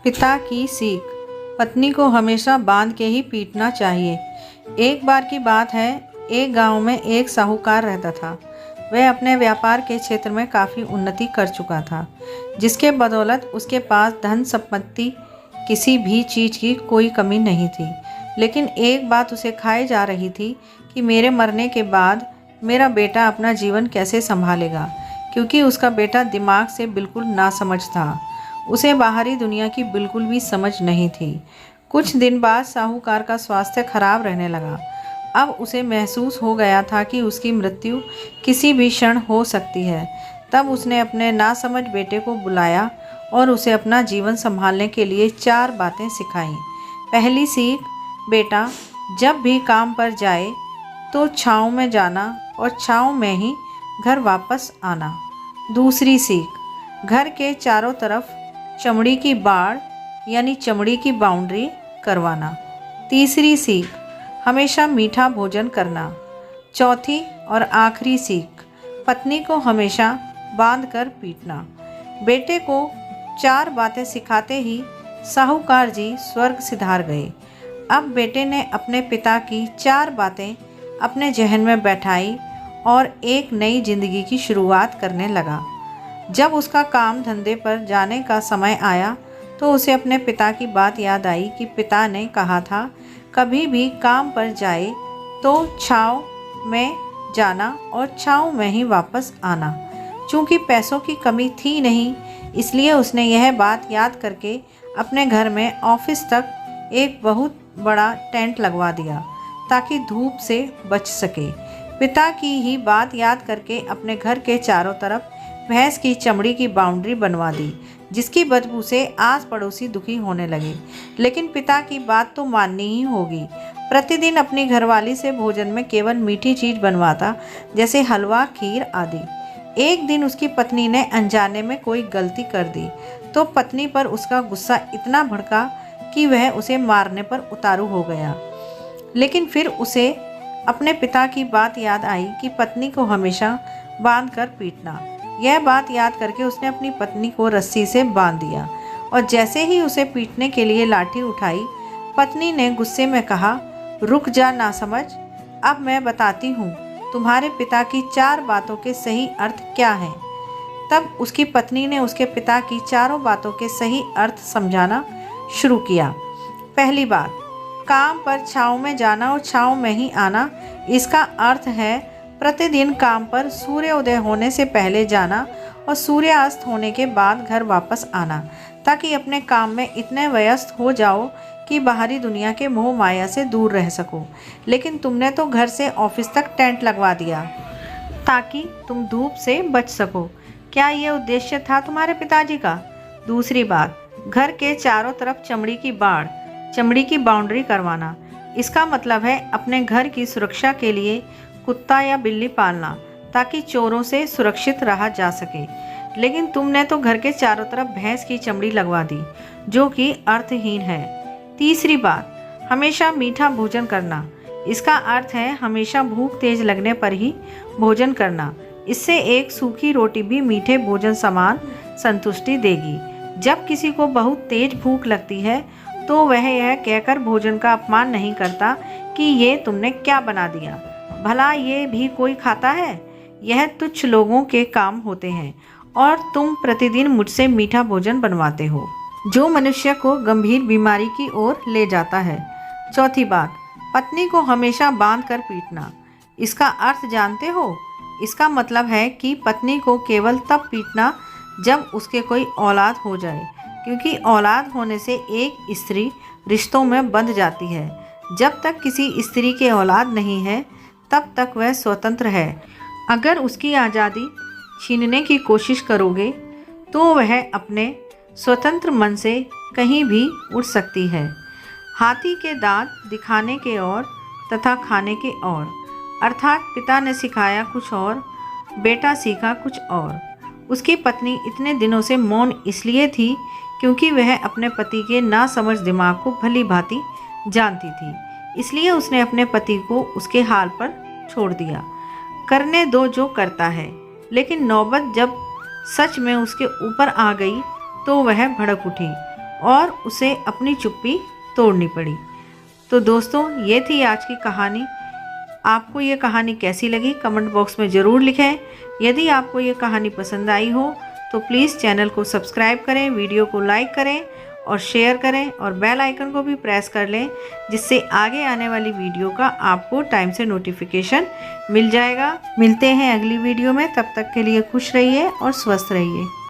पिता की सीख। पत्नी को हमेशा बांध के ही पीटना चाहिए। एक बार की बात है, एक गांव में एक साहूकार रहता था। वह अपने व्यापार के क्षेत्र में काफ़ी उन्नति कर चुका था, जिसके बदौलत उसके पास धन संपत्ति किसी भी चीज़ की कोई कमी नहीं थी। लेकिन एक बात उसे खाए जा रही थी कि मेरे मरने के बाद मेरा बेटा अपना जीवन कैसे संभालेगा, क्योंकि उसका बेटा दिमाग से बिल्कुल नासमझ था। उसे बाहरी दुनिया की बिल्कुल भी समझ नहीं थी। कुछ दिन बाद साहूकार का स्वास्थ्य खराब रहने लगा। अब उसे महसूस हो गया था कि उसकी मृत्यु किसी भी क्षण हो सकती है। तब उसने अपने नासमझ बेटे को बुलाया और उसे अपना जीवन संभालने के लिए 4 बातें सिखाईं। पहली सीख, बेटा जब भी काम पर जाए तो छाँव में जाना और छाँव में ही घर वापस आना। दूसरी सीख, घर के चारों तरफ चमड़ी की बाड़ यानी चमड़ी की बाउंड्री करवाना। तीसरी सीख, हमेशा मीठा भोजन करना। चौथी और आखिरी सीख, पत्नी को हमेशा बांध कर पीटना। बेटे को 4 बातें सिखाते ही साहूकार जी स्वर्ग सिधार गए। अब बेटे ने अपने पिता की 4 बातें अपने जहन में बैठाई और एक नई जिंदगी की शुरुआत करने लगा। जब उसका काम धंधे पर जाने का समय आया तो उसे अपने पिता की बात याद आई कि पिता ने कहा था, कभी भी काम पर जाए तो छाँव में जाना और छाँव में ही वापस आना। चूँकि पैसों की कमी थी नहीं, इसलिए उसने यह बात याद करके अपने घर में ऑफिस तक एक बहुत बड़ा टेंट लगवा दिया ताकि धूप से बच सके। पिता की ही बात याद करके अपने घर के चारों तरफ भैंस की चमड़ी की बाउंड्री बनवा दी, जिसकी बदबू से आस पड़ोसी दुखी होने लगे। लेकिन पिता की बात तो माननी ही होगी। प्रतिदिन अपनी घरवाली से भोजन में केवल मीठी चीज़ बनवाता, जैसे हलवा, खीर आदि। एक दिन उसकी पत्नी ने अनजाने में कोई गलती कर दी तो पत्नी पर उसका गुस्सा इतना भड़का कि वह उसे मारने पर उतारू हो गया। लेकिन फिर उसे अपने पिता की बात याद आई कि पत्नी को हमेशा बांध कर पीटना। यह बात याद करके उसने अपनी पत्नी को रस्सी से बांध दिया और जैसे ही उसे पीटने के लिए लाठी उठाई, पत्नी ने गुस्से में कहा, रुक जा नासमझ, अब मैं बताती हूँ तुम्हारे पिता की 4 बातों के सही अर्थ क्या हैं। तब उसकी पत्नी ने उसके पिता की 4 बातों के सही अर्थ समझाना शुरू किया। पहली बात, काम पर छाँव में जाना और छाँव में ही आना। इसका अर्थ है प्रतिदिन काम पर सूर्योदय होने से पहले जाना और सूर्यास्त होने के बाद घर वापस आना, ताकि अपने काम में इतने व्यस्त हो जाओ कि बाहरी दुनिया के मोह माया से दूर रह सको। लेकिन तुमने तो घर से ऑफिस तक टेंट लगवा दिया ताकि तुम धूप से बच सको। क्या ये उद्देश्य था तुम्हारे पिताजी का? दूसरी बात, घर के चारों तरफ चमड़ी की बाड़, चमड़ी की बाउंड्री करवाना। इसका मतलब है अपने घर की सुरक्षा के लिए कुत्ता या बिल्ली पालना, ताकि चोरों से सुरक्षित रहा जा सके। लेकिन तुमने तो घर के चारों तरफ भैंस की चमड़ी लगवा दी, जो कि अर्थहीन है। तीसरी बात, हमेशा मीठा भोजन करना। इसका अर्थ है हमेशा भूख तेज लगने पर ही भोजन करना। इससे एक सूखी रोटी भी मीठे भोजन समान संतुष्टि देगी। जब किसी को बहुत तेज भूख लगती है तो वह यह कहकर भोजन का अपमान नहीं करता कि ये तुमने क्या बना दिया, भला ये भी कोई खाता है। यह तुच्छ लोगों के काम होते हैं और तुम प्रतिदिन मुझसे मीठा भोजन बनवाते हो, जो मनुष्य को गंभीर बीमारी की ओर ले जाता है। चौथी बात, पत्नी को हमेशा बांध कर पीटना। इसका अर्थ जानते हो? इसका मतलब है कि पत्नी को केवल तब पीटना जब उसके कोई औलाद हो जाए, क्योंकि औलाद होने से एक स्त्री रिश्तों में बंध जाती है। जब तक किसी स्त्री के औलाद नहीं है तब तक वह स्वतंत्र है। अगर उसकी आज़ादी छीनने की कोशिश करोगे तो वह अपने स्वतंत्र मन से कहीं भी उड़ सकती है। हाथी के दांत दिखाने के और तथा खाने के और, अर्थात पिता ने सिखाया कुछ और, बेटा सीखा कुछ और। उसकी पत्नी इतने दिनों से मौन इसलिए थी क्योंकि वह अपने पति के नासमझ दिमाग को भली भांति जानती थी। इसलिए उसने अपने पति को उसके हाल पर छोड़ दिया, करने दो जो करता है। लेकिन नौबत जब सच में उसके ऊपर आ गई तो वह भड़क उठी और उसे अपनी चुप्पी तोड़नी पड़ी। तो दोस्तों, ये थी आज की कहानी। आपको ये कहानी कैसी लगी कमेंट बॉक्स में ज़रूर लिखें। यदि आपको ये कहानी पसंद आई हो तो प्लीज़ चैनल को सब्सक्राइब करें, वीडियो को लाइक करें और शेयर करें और बेल आइकन को भी प्रेस कर लें, जिससे आगे आने वाली वीडियो का आपको टाइम से नोटिफिकेशन मिल जाएगा। मिलते हैं अगली वीडियो में, तब तक के लिए खुश रहिए और स्वस्थ रहिए।